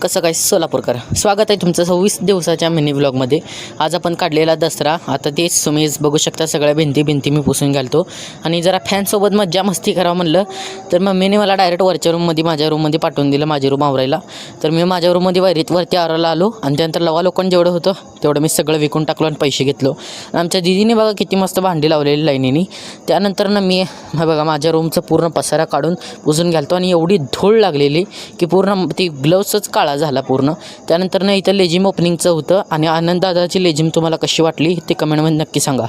कसं काय सोलापूरकर, स्वागत आहे तुमचं 26 दिवसाच्या मिनी व्लॉगमध्ये। आज आपण काढलेला दसरा, आता तेच तुम्ही बघू शकता, सगळ्या भिंती मी पुसून घालतो आणि जरा फॅनसोबत मज्जा मस्ती करावं म्हणलं तर मम्मीने मला डायरेक्ट वरच्या रूममध्ये माझ्या रूममध्ये पाठवून दिलं, माझी रूम आवरायला। तर मी माझ्या रूममध्ये वरती आवरायला आलो आणि त्यानंतर लवा लोकांना जेवढं होतं तेवढं मी सगळं विकून टाकलो आणि पैसे घेतलो। आमच्या दीदीने बघा किती मस्त भांडी लावलेली लाईनीने। त्यानंतर मी बघा माझ्या रूमचं पूर्ण पसारा काढून पुसून घालतो आणि एवढी धूळ लागलेली की पूर्ण ती ग्लव्सच काळा झाला पूर्ण। त्यानंतर इथं लेझिम ओपनिंगचं होतं आणि आनंद दादाची लेझिम तुम्हाला कशी वाटली ते कमेंटमध्ये नक्की सांगा।